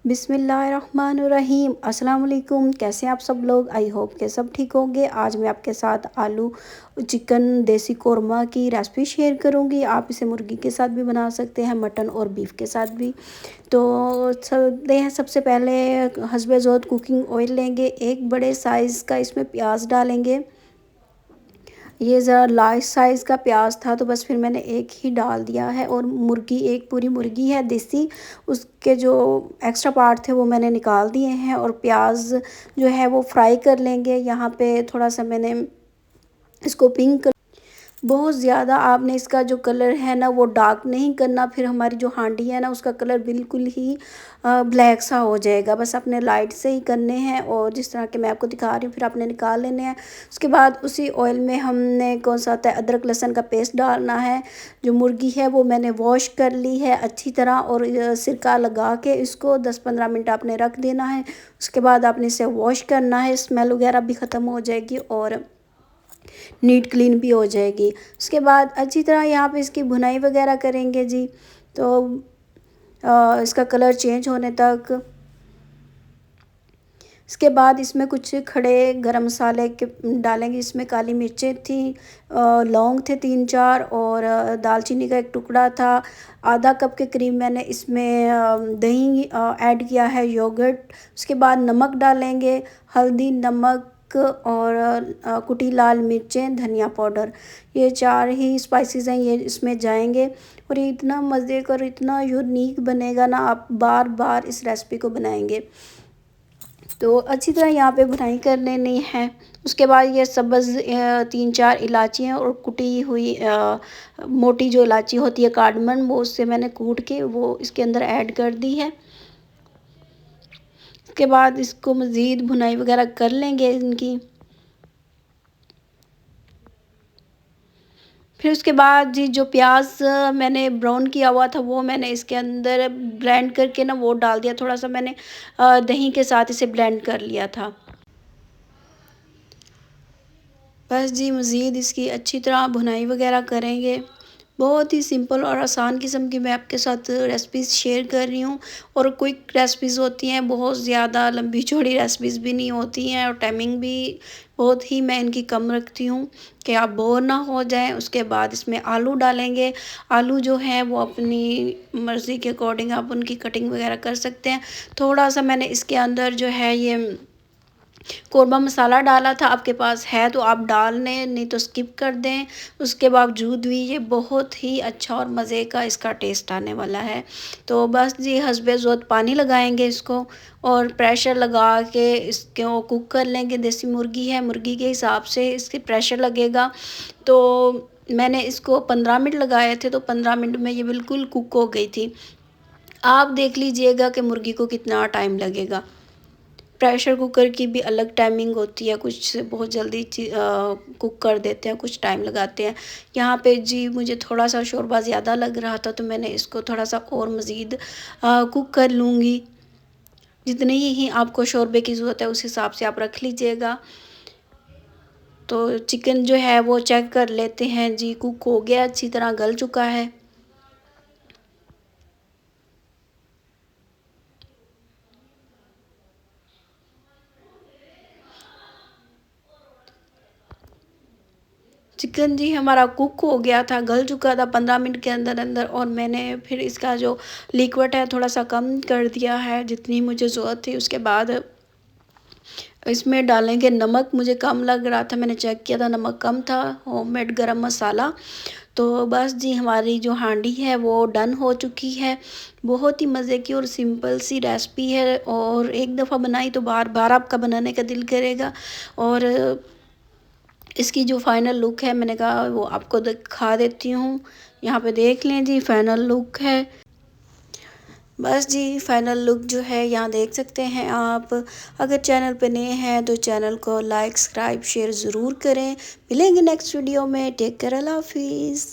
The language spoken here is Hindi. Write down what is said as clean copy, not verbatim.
बिस्मिल्लाहिर्रहमानिर्रहीम। अस्सलाम वालेकुम। कैसे हैं आप सब लोग? आई होप के सब ठीक होंगे। आज मैं आपके साथ आलू चिकन देसी कौरमा की रेसिपी शेयर करूंगी। आप इसे मुर्गी के साथ भी बना सकते हैं, मटन और बीफ के साथ भी। तो चलते हैं। सबसे पहले हस्बे ज़रूरत कुकिंग ऑयल लेंगे। एक बड़े साइज़ का इसमें प्याज डालेंगे। ये ज़रा लार्ज साइज़ का प्याज था तो बस फिर मैंने एक ही डाल दिया है। और मुर्गी, एक पूरी मुर्गी है देसी, उसके जो एक्स्ट्रा पार्ट थे वो मैंने निकाल दिए हैं। और प्याज जो है वो फ्राई कर लेंगे। यहाँ पे थोड़ा सा मैंने इसको पिंक, बहुत ज़्यादा आपने इसका जो कलर है ना वो डार्क नहीं करना, फिर हमारी जो हांडी है ना उसका कलर बिल्कुल ही ब्लैक सा हो जाएगा। बस अपने लाइट से ही करने हैं और जिस तरह के मैं आपको दिखा रही हूँ फिर आपने निकाल लेने हैं। उसके बाद उसी ऑयल में हमने कौन सा होता है अदरक लहसुन का पेस्ट डालना है। जो मुर्गी है वो मैंने वॉश कर ली है अच्छी तरह और सिरका लगा के इसको 10-15 मिनट आपने रख देना है। उसके बाद आपने इसे वॉश करना है, स्मेल वगैरह भी ख़त्म हो जाएगी और नीट क्लीन भी हो जाएगी। उसके बाद अच्छी तरह यहाँ पे इसकी भुनाई वगैरह करेंगे जी। तो इसका कलर चेंज होने तक। इसके बाद इसमें कुछ खड़े गरम मसाले के डालेंगे। इसमें काली मिर्चें थी, लौंग थे 3-4 और दालचीनी का एक टुकड़ा था। आधा कप के करीब मैंने इसमें दही ऐड किया है, योगर्ट। उसके बाद नमक डालेंगे, हल्दी, नमक और कुटी लाल मिर्चें, धनिया पाउडर। ये 4 ही स्पाइसेस हैं, ये इसमें जाएंगे। और ये इतना मज़े का और इतना यूनिक बनेगा ना, आप बार बार इस रेसिपी को बनाएंगे। तो अच्छी तरह यहाँ पे भुनाई कर लेनी है। उसके बाद ये सब्ज़ 3-4 इलायचियाँ और कुटी हुई मोटी जो इलायची होती है कार्डमम, वो उससे मैंने कूट के वो इसके अंदर ऐड कर दी है। उसके बाद इसको मज़ीद भुनाई वगैरह कर लेंगे इनकी। फिर उसके बाद जी जो प्याज मैंने ब्राउन किया हुआ था वो मैंने इसके अंदर ब्लेंड करके ना वो डाल दिया। थोड़ा सा मैंने दही के साथ इसे ब्लेंड कर लिया था। बस जी मज़ीद इसकी अच्छी तरह भुनाई वगैरह करेंगे। बहुत ही सिंपल और आसान किस्म की मैं आपके साथ रेसिपीज़ शेयर कर रही हूँ। और क्विक रेसिपीज़ होती हैं, बहुत ज़्यादा लंबी चौड़ी रेसिपीज़ भी नहीं होती हैं और टाइमिंग भी बहुत ही मैं इनकी कम रखती हूँ कि आप बोर ना हो जाएं। उसके बाद इसमें आलू डालेंगे। आलू जो है वो अपनी मर्ज़ी के अकॉर्डिंग आप उनकी कटिंग वगैरह कर सकते हैं। थोड़ा सा मैंने इसके अंदर जो है ये कौरमा मसाला डाला था, आपके पास है तो आप डाल लें, नहीं तो स्किप कर दें। उसके बावजूद भी ये बहुत ही अच्छा और मज़े का इसका टेस्ट आने वाला है। तो बस जी हस्बे ज़रूरत पानी लगाएंगे इसको और प्रेशर लगा के इसको कुक कर लेंगे। देसी मुर्गी है, मुर्गी के हिसाब से इसके प्रेशर लगेगा। तो मैंने इसको 15 मिनट लगाए थे तो 15 मिनट में ये बिल्कुल कुक हो गई थी। आप देख लीजिएगा कि मुर्गी को कितना टाइम लगेगा। प्रेशर कुकर की भी अलग टाइमिंग होती है, कुछ बहुत जल्दी कुक कर देते हैं, कुछ टाइम लगाते हैं। यहाँ पे जी मुझे थोड़ा सा शोरबा ज़्यादा लग रहा था तो मैंने इसको थोड़ा सा और मज़ीद कुक कर लूँगी। जितनी ही आपको शोरबे की ज़रूरत है उस हिसाब से आप रख लीजिएगा। तो चिकन जो है वो चेक कर लेते हैं जी, कुक हो गया, अच्छी तरह गल चुका है। चिकन जी हमारा कुक हो गया था, गल चुका था 15 मिनट के अंदर अंदर। और मैंने फिर इसका जो लिक्विड है थोड़ा सा कम कर दिया है जितनी मुझे ज़रूरत थी। उसके बाद इसमें डालेंगे नमक। मुझे कम लग रहा था, मैंने चेक किया था नमक कम था। होममेड गरम मसाला। तो बस जी हमारी जो हांडी है वो डन हो चुकी है। बहुत ही मज़े की और सिंपल सी रेसिपी है और एक दफ़ा बनाई तो बार बार आपका बनाने का दिल करेगा। और इसकी जो फाइनल लुक है मैंने कहा वो आपको दिखा देती हूँ। यहाँ पे देख लें जी फाइनल लुक है। बस जी फाइनल लुक जो है यहाँ देख सकते हैं आप। अगर चैनल पे नए हैं तो चैनल को लाइक, सब्सक्राइब, शेयर ज़रूर करें। मिलेंगे नेक्स्ट वीडियो में। टेक केयर, अल्लाह हाफिज़।